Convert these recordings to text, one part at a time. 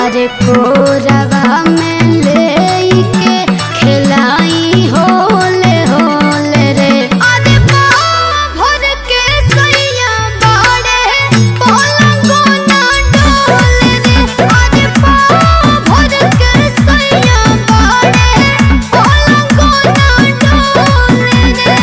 अरे कोरवा में लेके खिलाई होले होले रे। अरे भर के सैया बाड़े पलंगो ना डोले रे। अरे भर के सैया बाड़े पलंगो ना डोले रे।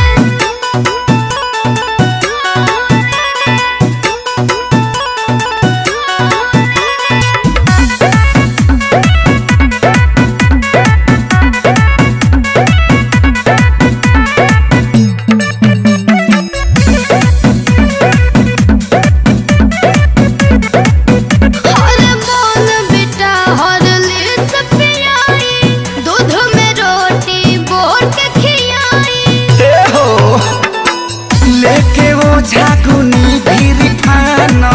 लेके वो झागुनी फिर खाना